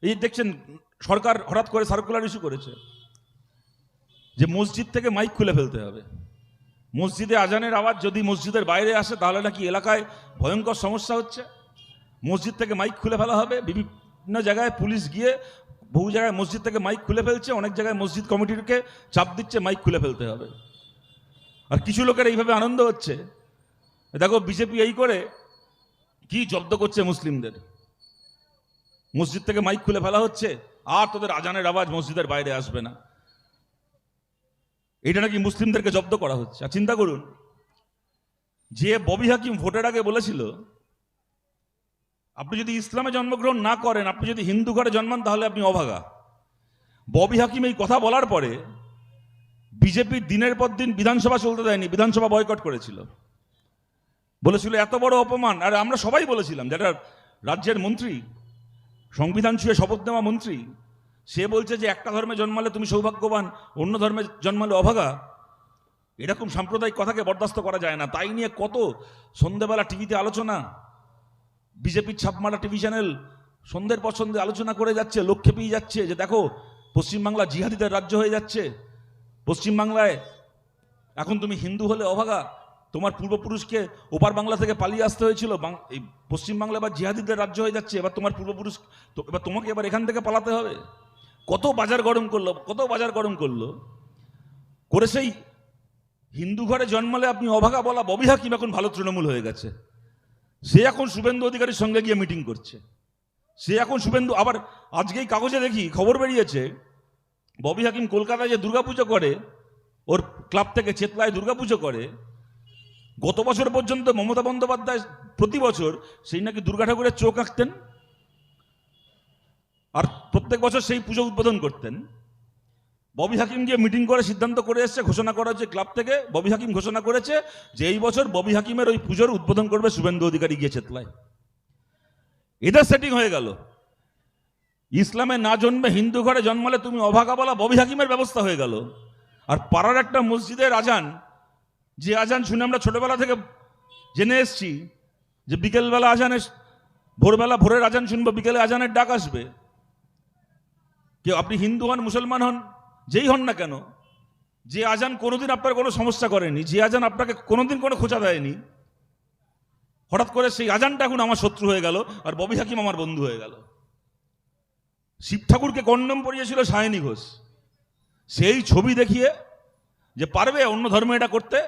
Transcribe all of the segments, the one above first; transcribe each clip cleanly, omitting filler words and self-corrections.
এই দেখছেন সরকার হঠাৎ করে সার্কুলার ইস্যু করেছে যে মসজিদ থেকে মাইক খুলে ফেলতে হবে। মসজিদে আজানের আওয়াজ যদি মসজিদের বাইরে আসে তাহলে নাকি এলাকায় ভয়ঙ্কর সমস্যা হচ্ছে। মসজিদ থেকে মাইক খুলে ফেলা হবে। বিভিন্ন জায়গায় পুলিশ গিয়ে বহু জায়গায় মসজিদ থেকে মাইক খুলে ফেলছে, অনেক জায়গায় মসজিদ কমিটিকে চাপ দিচ্ছে মাইক খুলে ফেলতে হবে। আর কিছু লোকের এইভাবে আনন্দ হচ্ছে, দেখো বিজেপি এই করে কি জব্দ করছে মুসলিমদের, মসজিদ থেকে মাইক খুলে ফেলা হচ্ছে আর তোদের আজানের আওয়াজ মসজিদের বাইরে আসবে না, এটা নাকি মুসলিমদেরকে জব্দ করা হচ্ছে। আর চিন্তা করুন, যে ববি হাকিম ভোটের আগে বলেছিল আপনি যদি ইসলামে জন্মগ্রহণ না করেন, আপনি যদি হিন্দু ঘরে জন্মান তাহলে আপনি অভাগা। ববি হাকিম এই কথা বলার পরে বিজেপি দিনের পর দিন বিধানসভা চলতে দেয়নি, বিধানসভা বয়কট করেছিল। বলেছিল এত বড় অপমান। আর আমরা সবাই বলেছিলাম, যেটা রাজ্যের মন্ত্রী, সংবিধান ছুঁয়ে শপথ নেওয়া মন্ত্রী, সে বলছে যে একটা ধর্মে জন্মালে তুমি সৌভাগ্যবান, অন্য ধর্মে জন্মালে অভাগা। এরকম সাম্প্রদায়িক কথাকে বরদাস্ত করা যায় না। তাই নিয়ে কত সন্ধ্যেবেলা টিভিতে আলোচনা, বিজেপির ছাপমারা টিভি চ্যানেল সন্ধ্যের পর সন্ধ্যে আলোচনা করে যাচ্ছে, লোক খেপেই যাচ্ছে যে দেখো পশ্চিমবাংলা জিহাদিদের রাজ্য হয়ে যাচ্ছে, পশ্চিমবাংলায় এখন তুমি হিন্দু হলে অভাগা, তোমার পূর্বপুরুষকে ওপার বাংলা থেকে পালিয়ে আসতে হয়েছিল, এই পশ্চিমবাংলা এবার জিহাদিদের রাজ্য হয়ে যাচ্ছে, এবার তোমার পূর্বপুরুষ, এবার তোমাকে এবার এখান থেকে পালাতে হবে। কত বাজার গরম করলো, কত বাজার গরম করলো করে সেই হিন্দু ঘরে জন্মালে আপনি অভাগা বলা ববি হাকিম এখন ভালো তৃণমূল হয়ে গেছে। সে এখন শুভেন্দু অধিকারীর সঙ্গে গিয়ে মিটিং করছে। সে এখন শুভেন্দু, আবার আজকেই কাগজে দেখি খবর বেরিয়েছে, ববি হাকিম কলকাতায় যে দুর্গাপুজো করে, ওর ক্লাব থেকে চেতলায় দুর্গাপুজো করে, গত বছর পর্যন্ত মমতা বন্দ্যোপাধ্যায় প্রতি বছর সেই নাকি দুর্গা ঠাকুরের চোখ আঁকতেন আর প্রত্যেক বছর সেই পুজো উদ্বোধন করতেন। ববি হাকিম গিয়ে মিটিং করে সিদ্ধান্ত করে এসছে, ঘোষণা করা হচ্ছে ক্লাব থেকে, ববি হাকিম ঘোষণা করেছে যে এই বছর ববি হাকিমের ওই পুজোর উদ্বোধন করবে শুভেন্দু অধিকারী গিয়ে চেতলায়। এদের সেটিং হয়ে গেল। ইসলামে না জন্মে হিন্দু ঘরে জন্মালে তুমি অভাগা বলা ববি হাকিমের ব্যবস্থা হয়ে গেল। আর পাড়ার একটা মসজিদের আজান, যে আজান শুনে আমরা ছোটবেলা থেকে জেনে এসছি যে বিকেলবেলা আজানে, ভোরবেলা ভোরের আজান শুনবো, বিকেলে আজানের ডাক আসবে। কেউ আপনি হিন্দু হন মুসলমান হন যেই হন না কেন, যে আজান কোনোদিন আপনার কোনো সমস্যা করেনি, যে আজান আপনাকে কোনোদিন কোনো খোঁচা দেয়নি, হঠাৎ করে সেই আজানটা এখন আমার শত্রু হয়ে গেল আর ববি হাকিম আমার বন্ধু হয়ে গেল। শিব ঠাকুরকে কন্ডম পরিয়েছিল সায়নী ঘোষ, সেই ছবি দেখিয়ে যে পারবে অন্য ধর্মে এটা করতে,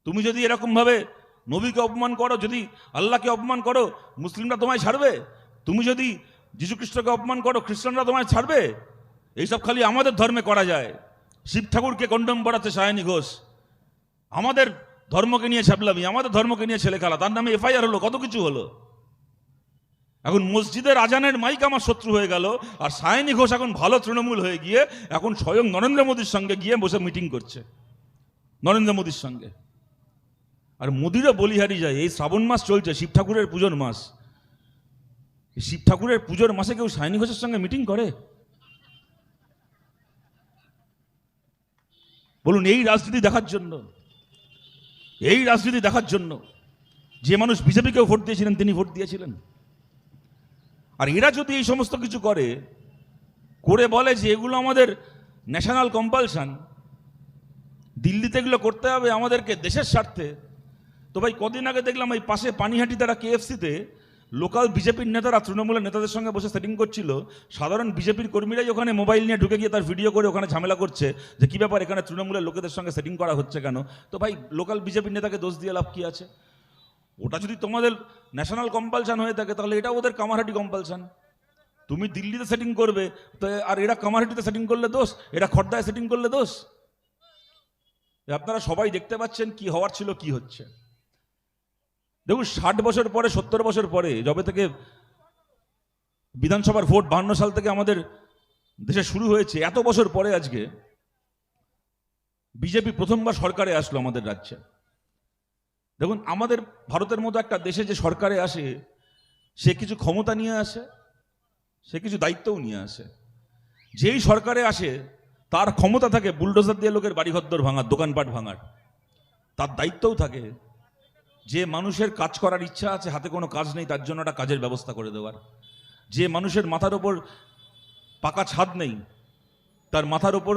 তুমি যদি এরকম ভাবে নবীকে অপমান করো, যদি আল্লাহকে অপমান করো, মুসলিমরা তোমায় ছাড়বে? তুমি যদি যীশু খ্রিস্টকে অপমান করো, খ্রিস্টানরা তোমায় ছাড়বে? এইসব খালি আমাদের ধর্মে করা যায়। শিব ঠাকুরকে কন্ডম পড়াচ্ছে সায়নী ঘোষ, আমাদের ধর্মকে নিয়ে ছাপলামি, আমাদের ধর্মকে নিয়ে ছেলে খেলা, তার নামে এফআইআর হলো, কত কিছু হলো। এখন মসজিদের আজানের মাইক আমার শত্রু হয়ে গেল, আর সায়নী ঘোষ এখন ভালো তৃণমূল হয়ে গিয়ে এখন স্বয়ং নরেন্দ্র মোদীর সঙ্গে গিয়ে বসে মিটিং করছে, নরেন্দ্র মোদীর সঙ্গে। আর মোদীরও বলিহারি যায়। এই শ্রাবণ মাস চলছে, শিব ঠাকুরের পুজোর মাস, শিব ঠাকুরের পুজোর মাসে কেউ সায়নী ঘোষের সঙ্গে মিটিং করে? বলুন, এই রাজনীতি দেখার জন্য, এই রাজনীতি দেখার জন্য যে মানুষ বিজেপিকেও ভোট দিয়েছিলেন তিনি ভোট দিয়েছিলেন। আর এরা যদি এই সমস্ত কিছু করে বলে যে এগুলো আমাদের ন্যাশনাল কম্পালশন, দিল্লিতে এগুলো করতে হবে আমাদেরকে দেশের স্বার্থে, তো ভাই কদিন আগে দেখলাম এই পাশে পানিহাটি তারা কেএফসিতে লোকাল বিজেপির নেতারা তৃণমূলের নেতাদের সঙ্গে বসে সেটিং করছিল। সাধারণ বিজেপির কর্মীরাই ওখানে মোবাইল নিয়ে ঢুকে গিয়ে তার ভিডিও করে ওখানে ঝামেলা করছে যে কী ব্যাপার, এখানে তৃণমূলের লোকেদের সঙ্গে সেটিং করা হচ্ছে কেন? তো ভাই লোকাল বিজেপির নেতাকে দোষ দিয়ে লাভ কী আছে? ওটা যদি তোমাদের ন্যাশনাল কম্পালশন হয়ে থাকে তাহলে এটা ওদের কামারহাটি কম্পালশন। তুমি দিল্লিতে সেটিং করবে তো, আর এরা কামারহাটিতে সেটিং করলে দোষ, এরা খড়দায় সেটিং করলে দোষ। আপনারা সবাই দেখতে পাচ্ছেন কি হওয়ার ছিল, কি হচ্ছে। দেখুন 60 বছর পরে, 70 বছর পরে, যবে থেকে বিধানসভার ভোট 52 সাল থেকে আমাদের দেশে শুরু হয়েছে, এত বছর পরে আজকে বিজেপি প্রথমবার সরকারে আসলো আমাদের রাজ্যে। দেখুন, আমাদের ভারতের মতো একটা দেশে যে সরকারে আসে সে কিছু ক্ষমতা নিয়ে আসে, সে কিছু দায়িত্বও নিয়ে আসে। যেই সরকারে আসে তার ক্ষমতা থাকে বুলডোজার দিয়ে লোকের বাড়িঘর ভাঙার, দোকানপাট ভাঙার, তার দায়িত্বও থাকে যে মানুষের কাজ করার ইচ্ছা আছে, হাতে কোনো কাজ নেই, তার জন্য একটা কাজের ব্যবস্থা করে দেওয়ার। যে মানুষের মাথার ওপর পাকা ছাদ নেই তার মাথার ওপর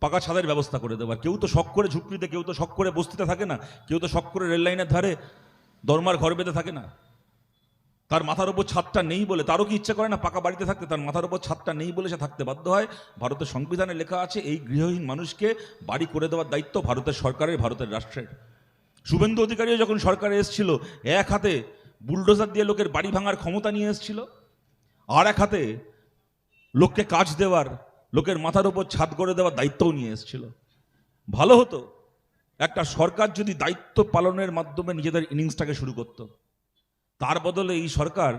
পাকা ছাদের ব্যবস্থা করে দেওয়ার। কেউ তো শখ করে ঝুপড়িতে, কেউ তো শখ করে বস্তিতে থাকে না, কেউ তো শখ করে রেল লাইনের ধারে দরমার ঘর বেঁধে থাকে না। তার মাথার ওপর ছাদটা নেই বলে, তারও কি ইচ্ছা করে না পাকা বাড়িতে থাকতে, তার মাথার ওপর ছাদটা নেই বলে সে থাকতে বাধ্য হয়। ভারতের সংবিধানে লেখা আছে এই গৃহহীন মানুষকে বাড়ি করে দেওয়ার দায়িত্ব ভারতের সরকারের, ভারতের রাষ্ট্রের। শুভেন্দু অধিকারীও যখন সরকারে এসেছিল এক হাতে বুলডোজার দিয়ে লোকের বাড়ি ভাঙার ক্ষমতা নিয়ে এসেছিল, আর এক হাতে লোককে কাজ দেওয়ার, লোকের মাথার উপর ছাদ করে দেওয়ার দায়িত্বও নিয়ে এসেছিল। ভালো হতো একটা সরকার যদি দায়িত্ব পালনের মাধ্যমে নিজেদের ইনিংসটাকে শুরু করত। তার বদলে এই সরকার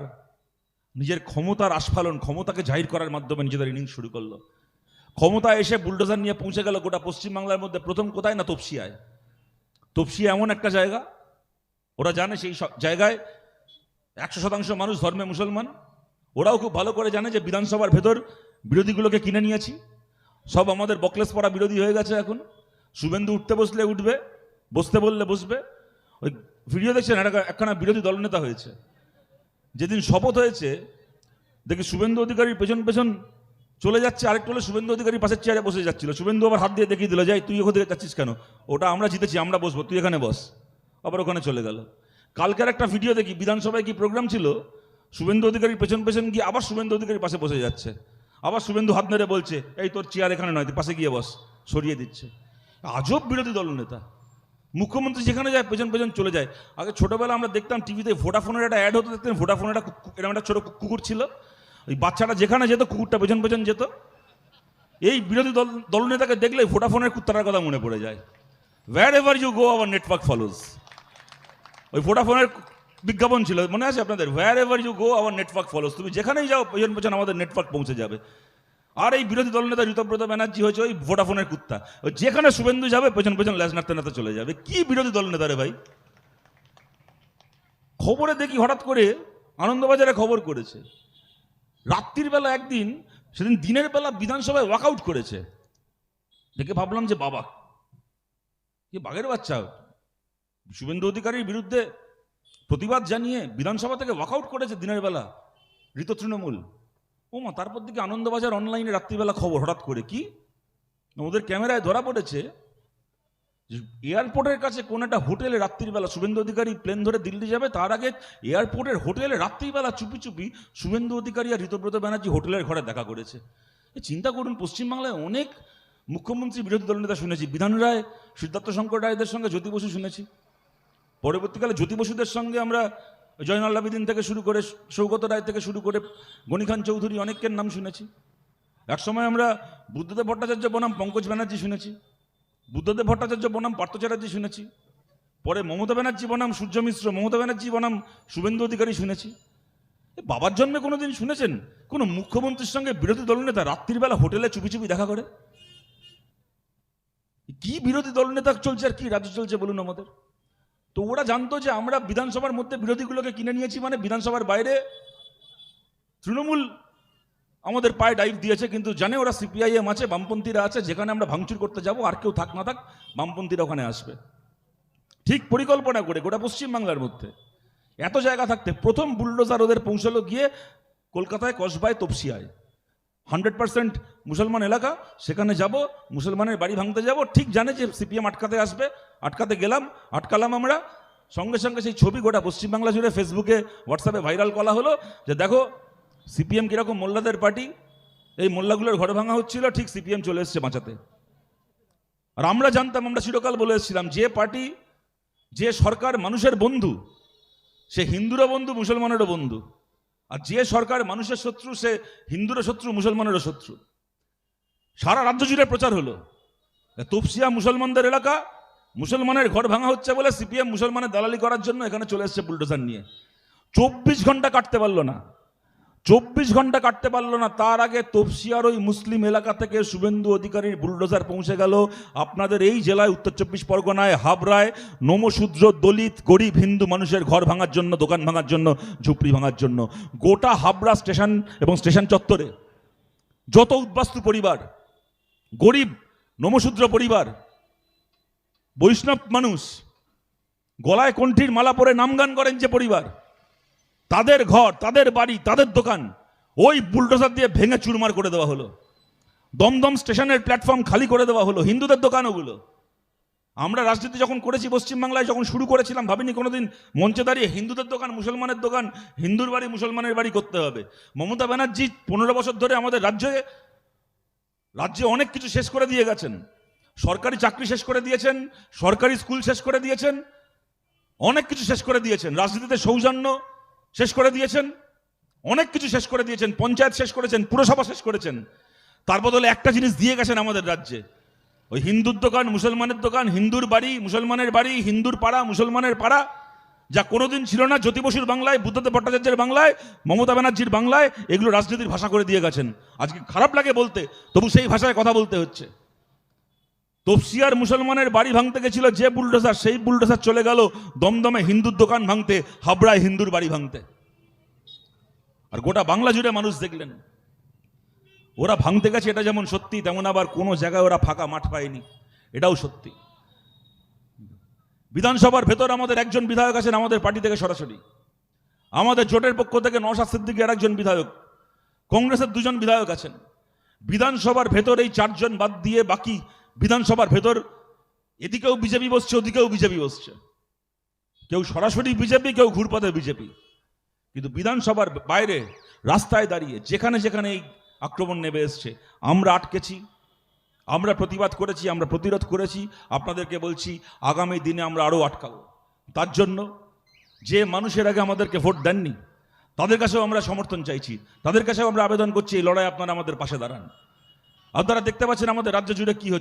নিজের ক্ষমতার আস্ফালন, ক্ষমতাকে জাহির করার মাধ্যমে নিজেদের ইনিংস শুরু করলো। ক্ষমতা এসে বুলডোজার নিয়ে পৌঁছে গেল গোটা পশ্চিমবাংলার মধ্যে। প্রথম কোথায় না তপসিয়ায়। তপসিয়া এমন একটা জায়গা, ওরা জানে সেই জায়গায় 100% মানুষ ধর্মে মুসলমান। ওরাও খুব ভালো করে জানে যে বিধানসভার ভেতর বিরোধীগুলোকে কিনে নিয়েছি, সব আমাদের বকলেস পড়া বিরোধী হয়ে গেছে। এখন শুভেন্দু উঠতে বসলে উঠবে, বসতে বললে বসবে। ওই ভিডিও দেখছেন, একখানা বিরোধী দলনেতা হয়েছে, যেদিন শপথ হয়েছে দেখি শুভেন্দু অধিকারীর পেছন পেছন চলে যাচ্ছে, আরেকটু হলে শুভেন্দু অধিকারীর পাশের চেয়ারে বসে যাচ্ছিল। শুভেন্দু আবার হাত দিয়ে দেখিয়ে দিল, যাই তুই ওখান থেকে যাচ্ছিস কেন, ওটা আমরা জিতেছি, আমরা বসবো, তুই এখানে বস। আবার ওখানে চলে গেল। কালকের একটা ভিডিও দেখি, বিধানসভায় কি প্রোগ্রাম ছিল, শুভেন্দু অধিকারীর পেছন পেছন গিয়ে আবার শুভেন্দু অধিকারীর পাশে বসে যাচ্ছে। আবার শুভেন্দু হাত নেড়ে বলছে, এই তোর চেয়ার এখানে নয়, তুই পাশে গিয়ে বস, সরিয়ে দিচ্ছে। আজব বিরোধী দলনেতা। মুখ্যমন্ত্রী যেখানে যায় পেছন পেছন চলে যায়। আগে ছোটবেলা আমরা দেখতাম টিভিতে ভোডাফোনের একটা অ্যাড হতো, দেখতেন ভোডাফোনের এরকম একটা ছোট কুকুর ছিল, ওই বাচ্চাটা যেখানে যেত কুকুরটা পেছন পেছন যেত। এই বিরোধী দলনেতাকে দেখলে ভোডাফোনের কুত্তাটার কথা মনে পড়ে যায়। Wherever you go our network follows. ওই ভোডাফোনের বিজ্ঞাপন ছিল, মনে আছে আপনাদের? Wherever you go our network follows. তুমি যেখানেই যাও পেছন পেছন আমাদের নেটওয়ার্ক পৌঁছে যাবে। আর এই বিরোধী দলনেতা ঋতব্রত ব্যানার্জি হয়েছে ওই ভোডাফোনের কুত্তা, ওই যেখানে শুভেন্দু যাবে পেছন পেছন ল্যাজ নাড়তে নাড়তে চলে যাবে। কি বিরোধী দলনেতা রে ভাই! খবরে দেখি হঠাৎ করে আনন্দবাজারে খবর করেছে, রাত্রির বেলা একদিন, সেদিন দিনের বেলা বিধানসভায় ওয়াকআউট করেছে। দেখে ভাবলাম যে বাবা, কি বাঘের বাচ্চা! শুভেন্দু অধিকারীর বিরুদ্ধে প্রতিবাদ জানিয়ে বিধানসভা থেকে ওয়াকআউট করেছে দিনের বেলা ঋত তৃণমূল। ও মা! তারপর দিকে আনন্দবাজার অনলাইনে রাত্রিবেলা খবর হঠাৎ করে কি ওদের ক্যামেরায় ধরা পড়েছে, এয়ারপোর্টের কাছে কোন একটা হোটেলে রাত্রিবেলা শুভেন্দু অধিকারী প্লেন ধরে দিল্লি যাবে, তার আগে এয়ারপোর্টের হোটেলে রাত্রিবেলা চুপি চুপি শুভেন্দু অধিকারী আর ঋতব্রত ব্যানার্জি হোটেলের ঘরে দেখা করেছে। চিন্তা করুন, পশ্চিমবাংলায় অনেক মুখ্যমন্ত্রী বিরোধী দলনেতা শুনেছি। বিধান রায়, সিদ্ধার্থ শঙ্কর রায়দের সঙ্গে জ্যোতি বসু শুনেছি। পরবর্তীকালে জ্যোতি বসুদের সঙ্গে আমরা জয়নাল আবেদিন থেকে শুরু করে সৌগত রায় থেকে শুরু করে গনি খান চৌধুরী অনেকের নাম শুনেছি। একসময় আমরা বুদ্ধদেব ভট্টাচার্য বনাম পঙ্কজ ব্যানার্জি শুনেছি, বুদ্ধদেব ভট্টাচার্য বনাম পার্থ চ্যাটার্জি শুনেছি, পরে মমতা ব্যানার্জি বনাম সূর্য মিশ্র, মমতা ব্যানার্জি বনাম শুভেন্দু অধিকারী শুনেছি। বাবার জন্মে কোনোদিন শুনেছেন কোনো মুখ্যমন্ত্রীর সঙ্গে বিরোধী দলনেতা রাত্রির বেলা হোটেলে চুপি চুপি দেখা করে? কি বিরোধী দলনেতা চলছে আর কি রাজ্য চলছে বলুন আমাদের। তো ওরা জানতো যে আমরা বিধানসভার মধ্যে বিরোধীগুলোকে কিনে নিয়েছি, মানে বিধানসভার বাইরে তৃণমূল আমাদের পায়ে ডাইভ দিয়েছে, কিন্তু জানে ওরা সিপিআইএম আছে, বামপন্থীরা আছে, যেখানে আমরা ভাঙচুর করতে যাব আর কেউ থাক না থাক বামপন্থীরা ওখানে আসবে। ঠিক পরিকল্পনা করে গোটা পশ্চিমবাংলার মধ্যে এত জায়গা থাকতে প্রথম বুলডোজার ওদের পৌঁছালো গিয়ে কলকাতায়, কসবায়, তপসিয়ায়। 100% মুসলমান এলাকা, সেখানে যাব, মুসলমানের বাড়ি ভাঙতে যাব। ঠিক জানে যে সিপিএম আটকাতে আসবে, আটকাতে গেলাম, আটকালাম আমরা। সঙ্গে সঙ্গে সেই ছবি গোটা পশ্চিমবাংলা জুড়ে ফেসবুকে, হোয়াটসঅ্যাপে ভাইরাল করা হলো যে দেখো সিপিএম কিরকম মোল্লাদের পার্টি, এই মোল্লাগুলোর ঘর ভাঙা হচ্ছিল, ঠিক সিপিএম চলে এসছে বাঁচাতে। আর আমরা জানতাম, আমরা চিরকাল বলে এসেছিলাম, যে পার্টি, যে সরকার মানুষের বন্ধু, সে হিন্দুরও বন্ধু, মুসলমানেরও বন্ধু। আর যে সরকার মানুষের শত্রু, সে হিন্দুরও শত্রু, মুসলমানেরও শত্রু। সারা রাজ্য জুড়ে প্রচার হলো তপসিয়া মুসলমানদের এলাকা, মুসলমানের ঘর ভাঙা হচ্ছে বলে সিপিএম মুসলমানের দালালি করার জন্য এখানে চলে এসছে বুলডোজার নিয়ে। 24 ঘন্টা কাটতে পারলো না, 24 ঘন্টা কাটতে পারলো না। তার আগে তপসিয়ার ওই মুসলিম এলাকা থেকে শুভেন্দু অধিকারীর বুলডোজার পৌঁছে গেল আপনাদের এই জেলায়, উত্তর 24 পরগনায়, হাবড়ায়, নমশূদ্র, দলিত, গরিব হিন্দু মানুষের ঘর ভাঙার জন্য, দোকান ভাঙার জন্য, ঝুপড়ি ভাঙার জন্য। গোটা হাবড়া স্টেশন এবং স্টেশন চত্বরে যত উদ্বাস্তু পরিবার, গরিব নমশূদ্র পরিবার, বৈষ্ণব মানুষ, গলায় কণ্ঠীর মালা পরে নামগান করেন যে পরিবার, তাদের ঘর, তাদের বাড়ি, তাদের দোকান ওই বুলডোজার দিয়ে ভেঙে চুরমার করে দেওয়া হলো। দমদম স্টেশনের প্ল্যাটফর্ম খালি করে দেওয়া হলো, হিন্দুদের দোকান ওগুলো। আমরা রাজনীতি যখন করেছি পশ্চিমবাংলায়, যখন শুরু করেছিলাম, ভাবিনি কোনোদিন মঞ্চে দাঁড়িয়ে হিন্দুদের দোকান, মুসলমানের দোকান, হিন্দুর বাড়ি মুসলমানের বাড়ি করতে হবে। মমতা ব্যানার্জি 15 বছর ধরে আমাদের রাজ্যে অনেক কিছু শেষ করে দিয়ে গেছেন। সরকারি চাকরি শেষ করে দিয়েছেন, সরকারি স্কুল শেষ করে দিয়েছেন, অনেক কিছু শেষ করে দিয়েছেন। রাজনীতিতে সৌজন্য শেষ করে দিয়েছেন, অনেক কিছু শেষ করে দিয়েছেন। পঞ্চায়েত শেষ করেছেন, পুরসভা শেষ করেছেন। তার বদলে একটা জিনিস দিয়ে গেছেন আমাদের রাজ্যে, ওই হিন্দুর দোকান, মুসলমানের দোকান, হিন্দুর বাড়ি, মুসলমানের বাড়ি, হিন্দুর পাড়া, মুসলমানের পাড়া, যা কোনোদিন ছিল না জ্যোতি বসুর বাংলায়, বুদ্ধদেব ভট্টাচার্যের বাংলায়, মমতা ব্যানার্জির বাংলায়। এগুলো রাজনীতির ভাষা করে দিয়ে গেছেন। আজকে খারাপ লাগে বলতে, তবু সেই ভাষায় কথা বলতে হচ্ছে। তপসিয়ার মুসলমানের বাড়ি ভাঙতে গেছিল যে বুলডোজার, সেই বুলডোজার চলে গেল দমদমে হিন্দুর দোকান ভাঙতে, হাবড়ায় হিন্দুর বাড়ি ভাঙতে। আর গোটা বাংলা জুড়ে মানুষ দেখলেন ওরা ভাঙতে গেছে, এটা যেমন সত্যি, তেমন আবার কোনো জায়গায় ওরা ফাঁকা মাঠ পায়নি, এটাও সত্যি। বিধানসভার ভেতর আমাদের একজন বিধায়ক আছেন আমাদের পার্টি থেকে সরাসরি, আমাদের জোটের পক্ষ থেকে নওশাদ সিদ্দিকীর একজন বিধায়ক, কংগ্রেসের 2জন বিধায়ক আছেন। বিধানসভার ভেতর এই 4 জন বাদ দিয়ে বাকি বিধানসভার ভেতর এদিকেও বিজেপি বসছে, ওদিকেও বিজেপি বসছে। কেউ সরাসরি বিজেপি, কেউ ঘুরপথে বিজেপি। কিন্তু বিধানসভার বাইরে রাস্তায় দাঁড়িয়ে যেখানে যেখানে এই আক্রমণ নেমে এসছে, আমরা আটকেছি, আমরা প্রতিবাদ করেছি, আমরা প্রতিরোধ করেছি। আপনাদেরকে বলছি আগামী দিনে আমরা আরও আটকাবো। তার জন্য যে মানুষের আগে আমাদেরকে ভোট দেননি তাদের কাছেও আমরা সমর্থন চাইছি, তাদের কাছেও আমরা আবেদন করছি এই লড়াই আপনারা আমাদের পাশে দাঁড়ান। আপনারা দেখতে পাচ্ছেন আমাদের রাজ্য জুড়ে কি হচ্ছে।